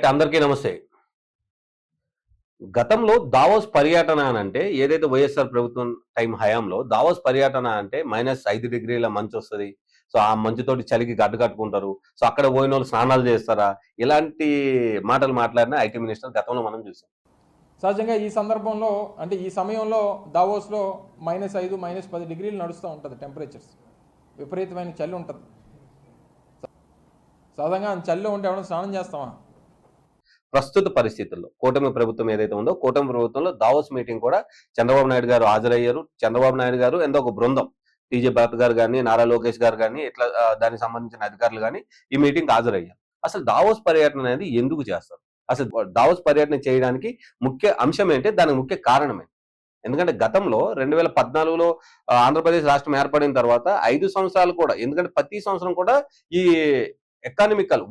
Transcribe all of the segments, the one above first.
Right, అందరికీ నమస్తే. గతంలో దావోస్ పర్యటన అనంటే ఏదైతే వైఎస్ఆర్ ప్రభుత్వం టైం హయాంలో దావోస్ పర్యటన అంటే -5 డిగ్రీల మంచొస్తది. సో, ఆ మంచుతోటి చలికి గడ్డ కట్టుకుంటారు. సో, అక్కడ పోయినోళ్ళు స్నానాలు చేస్తారా? ఇలాంటి మాటలు మాట్లాడిన ఐటీ మినిస్టర్ గతంలో మనం చూసాం. సహజంగా ఈ సందర్భంలో అంటే ఈ సమయంలో దావోస్లో -5, -10 డిగ్రీలు నడుస్తూ ఉంటుంది టెంపరేచర్స్. విపరీతమైన చలి ఉంటుంది. సాధారణంగా చలిలో ఉంటే ఎవరైనా స్నానం చేస్తామా? ప్రస్తుత పరిస్థితుల్లో కూటమి ప్రభుత్వం ఏదైతే ఉందో, కూటమి ప్రభుత్వంలో దావోస్ మీటింగ్ కూడా చంద్రబాబు నాయుడు గారు హాజరయ్యారు. చంద్రబాబు నాయుడు గారు ఎంతో ఒక బృందం టీజే భరత్ గారు గాని, నారా లోకేష్ గారు గాని, ఇట్లా దానికి సంబంధించిన అధికారులు గాని ఈ మీటింగ్‌కి హాజరయ్యారు. అసలు దావోస్ పర్యటన అనేది ఎందుకు చేస్తారు? అసలు దావోస్ పర్యటన చేయడానికి ముఖ్య అంశం ఏంటి? దానికి ముఖ్య కారణం ఏంటి? ఎందుకంటే గతంలో 2014లో ఆంధ్రప్రదేశ్ రాష్ట్రం ఏర్పడిన తర్వాత 5 సంవత్సరాలు కూడా, ఎందుకంటే ప్రతి సంవత్సరం కూడా ఈ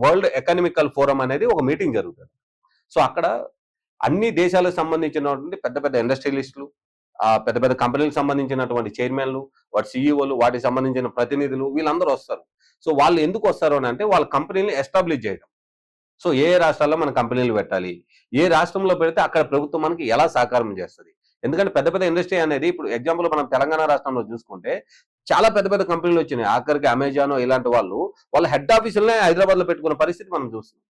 వరల్డ్ ఎకనామికల్ ఫోరం అనేది ఒక మీటింగ్ జరుగుతది. సో, అక్కడ అన్ని దేశాలకు సంబంధించినటువంటి పెద్ద పెద్ద ఇండస్ట్రియలిస్టులు, పెద్ద పెద్ద కంపెనీలకు సంబంధించినటువంటి చైర్మన్‌లు, వాటి సీఈఓలు, వాటికి సంబంధించిన ప్రతినిధులు వీళ్ళందరూ వస్తారు. సో, వాళ్ళు ఎందుకు వస్తారు అనంటే వాళ్ళ కంపెనీలని ఎస్టాబ్లిష్ చేయడం. సో, ఏ రాష్ట్రాల్లో మన కంపెనీలు పెట్టాలి? ఏ రాష్ట్రంలో పెడితే అక్కడ ప్రభుత్వం మనకి ఎలా సహకారం చేస్తది? ఎందుకంటే పెద్ద పెద్ద ఇండస్ట్రీ అనేది ఇప్పుడు ఎగ్జాంపుల్ మనం తెలంగాణ రాష్ట్రంలో చూసుకుంటే చాలా పెద్ద పెద్ద కంపెనీలు వచ్చినాయి. ఆఖరికి అమెజాన్ ఇలాంటి వాళ్ళు వాళ్ళ హెడ్ ఆఫీసులనే హైదరాబాద్‌లో పెట్టుకున్న పరిస్థితి మనం చూస్తున్నాం.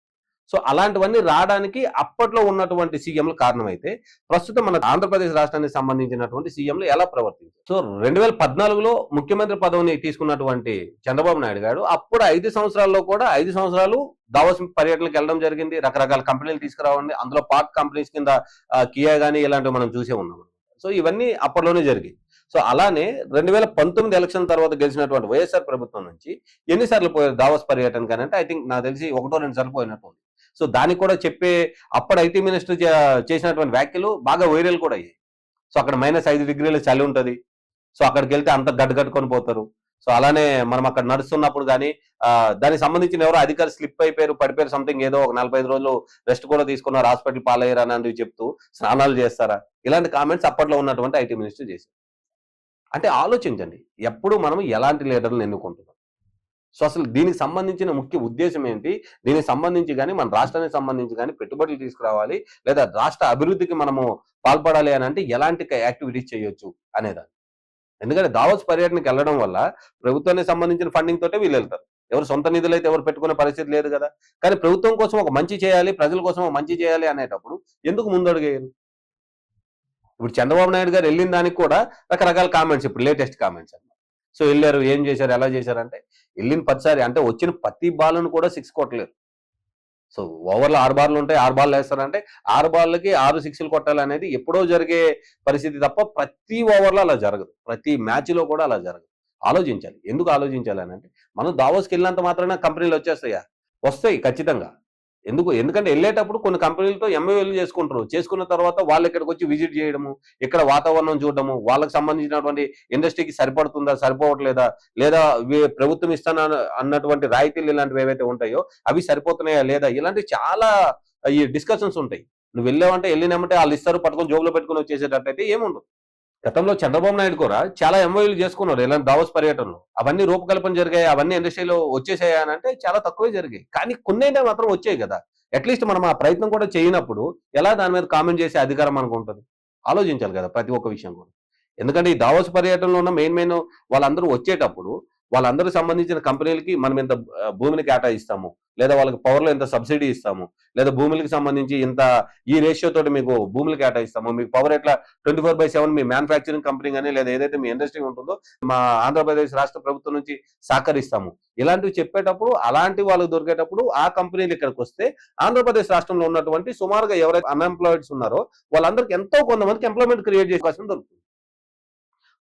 సో, అలాంటివన్నీ రావడానికి అప్పట్లో ఉన్నటువంటి సీఎంలు కారణమైతే, ప్రస్తుతం మన ఆంధ్రప్రదేశ్ రాష్ట్రానికి సంబంధించినటువంటి సీఎంలు ఎలా ప్రవర్తించారు? సో, 2014లో ముఖ్యమంత్రి పదవిని తీసుకున్నటువంటి చంద్రబాబు నాయుడు గారు అప్పుడు 5 సంవత్సరాల్లో కూడా 5 సంవత్సరాలు దావోస్ పర్యటనకి వెళ్ళడం జరిగింది. రకరకాల కంపెనీలు తీసుకురావండి. అందులో పార్ట్ కంపెనీస్ కింద కియా గాని ఇలాంటివి మనం చూసే ఉన్నాం. సో, ఇవన్నీ అప్పట్లోనే జరిగాయి. సో, అలానే 2019 ఎలక్షన్ తర్వాత గెలిచినటువంటి వైఎస్ఆర్ ప్రభుత్వం నుంచి ఎన్ని సార్లు పోయారు దావోస్ పర్యటనకి అనంటే ఐ థింక్ నాకు తెలిసి 1, 2 సార్లు పోయినట్టుంది. సో, దానికి కూడా చెప్పే అప్పుడు ఐటీ మినిస్టర్ చేసినటువంటి వ్యాఖ్యలు బాగా వైరల్ కూడా అయ్యాయి. సో, అక్కడ -5 డిగ్రీల చలి ఉంటది. సో, అక్కడికెళ్తే అంత గడ్డకట్టుకొని పోతారు. సో, అలానే మనం అక్కడ నడుస్తున్నప్పుడు గాని దానికి సంబంధించిన ఎవరో అధికారి స్లిప్ అయిపోయారు, పడిపోయారు సంథింగ్ ఏదో ఒక 45 రోజులు రెస్ట్ కూడా తీసుకున్నారు, హాస్పిటల్ పాలయ్యారు అలాంటివి చెప్తూ స్నానాలు చేస్తారా? ఇలాంటి కామెంట్స్ అప్పట్లో ఉన్నటువంటి ఐటీ మినిస్టర్ చేశారు. అంటే ఆలోచించండి. ఎప్పుడు మనం ఎలాంటి లీడర్‌లను ఎన్నుకుంటున్నాం? సో, అసలు దీనికి సంబంధించిన ముఖ్య ఉద్దేశ్యం ఏంటి? దీనికి సంబంధించి గాని, మన రాష్ట్రానికి సంబంధించి గాని పెట్టుబడులు తీసుకురావాలి, లేదా రాష్ట్ర అభివృద్ధికి మనము పాల్పడాలి అనంటే ఎలాంటి యాక్టివిటీస్ చేయొచ్చు అనేదాన్ని. ఎందుకంటే దావోస్ పర్యటనకి వెళ్ళడం వల్ల ప్రభుత్వానికి సంబంధించిన ఫండింగ్ తోటే వీళ్ళెళ్తారు. ఎవరు సొంత నిధులైతే ఎవరు పెట్టుకునే పరిస్థితి లేదు కదా! కానీ ప్రభుత్వం కోసం ఒక మంచి చేయాలి, ప్రజల కోసం ఒక మంచి చేయాలి అనేటప్పుడు ఎందుకు ముందడుగేయరు? ఇప్పుడు చంద్రబాబు నాయుడు గారు ఎళ్ళిన దానికి కూడా రకరకాల కామెంట్స్, ఇప్పుడు లేటెస్ట్ కామెంట్స్ అన్నమాట. సో, ఎళ్లారు, ఏం చేశారు, ఎలా చేశారంటే, ఎళ్ళిన ప్రతిసారి అంటే వచ్చిన ప్రతి బాల్‌ను కూడా 6 కొట్టలేరు. సో, ఓవర్‌లో 6 బాల్లు ఉంటాయి. 6 బాల్లు ఏస్తారంటే 6 బాల్‌లకి 6 సిక్స్‌లు కొట్టాలనేది ఎప్పుడో జరిగే పరిస్థితి తప్ప ప్రతి ఓవర్‌లో అలా జరగదు. ప్రతి మ్యాచ్‌లో కూడా అలా జరగదు. ఆలోచించాలి. ఎందుకు ఆలోచించాలి అనంటే, మనం దావోస్‌కెళ్ళినంత మాత్రాన కంపెనీలు వచ్చేస్తాయా? వస్తాయి ఖచ్చితంగా. ఎందుకంటే ఎళ్ళేటప్పుడు కొన్ని కంపెనీలతో ఎంఓయూలు చేసుకుంటారు. చేసుకున్న తర్వాత వాళ్ళు ఇక్కడికొచ్చి విజిట్ చేయడము, ఇక్కడ వాతావరణం చూడడము, వాళ్ళకి సంబంధించినటువంటి ఇండస్ట్రీకి సరిపడుతుందా? సరిపోవట్లేదా? లేదా ప్రభుత్వం అన్నటువంటి రాయితీలు ఇలాంటివి ఏవైతే ఉంటాయో అవి సరిపోతున్నాయా? లేదా? ఇలాంటివి చాలా ఈ డిస్కషన్స్ ఉంటాయి. నువ్వెళ్ళావంటే ఎళ్ళినెమ్మటే ఆళ్ళిస్తారు, పట్టుకొని జేబులో పెట్టుకొని వచ్చేసేటట్టయితే ఏముండదు. గతంలో చంద్రబాబు నాయుడు కూడా చాలా ఎంఓయూలు చేసుకున్నారు ఇలాంటి దావోస్ పర్యటనలో. అవన్నీ రూపకల్పన జరిగాయి. అవన్నీ ఇండస్ట్రీలో వచ్చేసాయా అనంటే చాలా తక్కువే జరిగాయి. కానీ కొన్నైనా మాత్రం వచ్చాయి కదా! అట్‌లీస్ట్ మనం ఆ ప్రయత్నం కూడా చేయనప్పుడు ఎలా దాని మీద కామెంట్ చేసే అధికారం మనకుంటది? ఆలోచించాలి కదా! ప్రతి ఒక్క విషయం కూడా. ఎందుకంటే ఈ దావోస్ పర్యటనలో ఉన్న మెయిన్ వాళ్ళందరూ వచ్చేటప్పుడు వాళ్ళందరికి సంబంధించిన కంపెనీలకి మనం ఇంత భూమిని కేటాయిస్తాము, లేదా వాళ్ళకి పవర్‌లో ఇంత సబ్సిడీ ఇస్తాము, లేదా భూములకి సంబంధించి ఇంత ఈ రేషియో తోటి మీకు భూములు కేటాయిస్తాము. మీకు పవర్ ఎట్లా 24/7 మీ మ్యానుఫ్యాక్చరింగ్ కంపెనీ గాని, లేదా ఏదైతే మీ ఇండస్ట్రీ ఉంటుందో మా ఆంధ్రప్రదేశ్ రాష్ట్ర ప్రభుత్వం నుంచి సహకరిస్తాము. ఇలాంటివి చెప్పేటప్పుడు, అలాంటి వాళ్ళకి దొరికేటప్పుడు ఆ కంపెనీలు ఇక్కడికొస్తే ఆంధ్రప్రదేశ్ రాష్ట్రంలో ఉన్నటువంటి సుమారుగా ఎవరైతే అన్‌ఎంప్లాయిడ్స్ ఉన్నారో వాళ్ళందరికి ఎంతో కొంతమందికి ఎంప్లాయ్‌మెంట్ క్రియేట్ చేసే అవకాశం దొరుకుతుంది.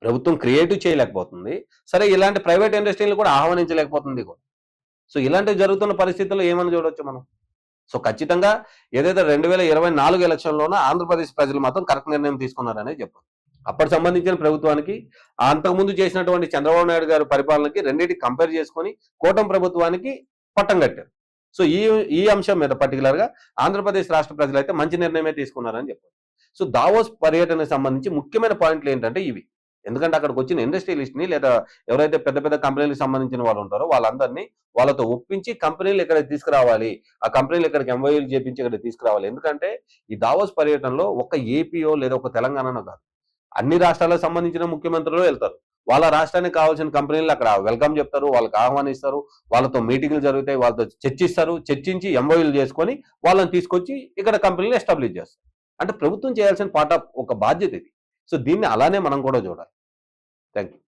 ప్రభుత్వం క్రియేటివ్ చేయలేకపోతుంది. సరే, ఇలాంటి ప్రైవేట్ ఇండస్ట్రీ‌లని కూడా ఆహ్వానించలేకపోతుంది కూడా. సో, ఇలాంటివి జరుగుతున్న పరిస్థితుల్లో ఏమని చూడొచ్చు మనం? సో, ఖచ్చితంగా ఏదైతే 2024 ఎలక్షన్‌లోనో ఆంధ్రప్రదేశ్ ప్రజలు మాత్రం కరెక్ట్ నిర్ణయం తీసుకున్నారనే చెప్పాలి. అప్పటికి సంబంధించిన ప్రభుత్వానికి, అంతకుముందు చేసినటువంటి చంద్రబాబు నాయుడు గారి పరిపాలనకి రెండిటికి కంపేర్ చేసుకొని కూటమి ప్రభుత్వానికి పట్టం కట్టారు. సో, ఈ అంశం మీద పర్టిక్యులర్‌గా ఆంధ్రప్రదేశ్ రాష్ట్ర ప్రజలైతే మంచి నిర్ణయమే తీసుకున్నారని చెప్పాలి. సో, దావోస్ పర్యటనకు సంబంధించి ముఖ్యమైన పాయింట్లు ఏంటంటే ఇవి. ఎందుకంటే అక్కడికి వచ్చిన ఇండస్ట్రియలిస్ట్ ని లేదా ఎవరైతే పెద్ద పెద్ద కంపెనీలకు సంబంధించిన వాళ్ళు ఉంటారో వాళ్ళందరినీ వాళ్ళతో ఒప్పించి కంపెనీలు ఇక్కడికి తీసుకురావాలి, ఆ కంపెనీలు ఇక్కడికి ఎంఓయూలు చేపించి ఇక్కడ తీసుకురావాలి. ఎందుకంటే ఈ దావోస్ పర్యటనలో ఒక ఏపీయో లేదా ఒక తెలంగాణనో కాదు, అన్ని రాష్ట్రాలకు సంబంధించిన ముఖ్యమంత్రులు వెళ్తారు. వాళ్ళ రాష్ట్రానికి కావాల్సిన కంపెనీలు అక్కడ వెల్కమ్ చెప్తారు, వాళ్ళకి ఆహ్వానిస్తారు, వాళ్ళతో మీటింగ్లు జరుగుతాయి, వాళ్ళతో చర్చిస్తారు, చర్చించి ఎంఓయూలు చేసుకొని వాళ్ళని తీసుకొచ్చి ఇక్కడ కంపెనీలు ఎస్టాబ్లిష్ చేస్తారు. అంటే ప్రభుత్వం చేయాల్సిన పార్ట్ ఆఫ్ ఒక బాధ్యత ఇది. సో దీన్ని అలానే మనం కూడా చూడాలి. Thank you.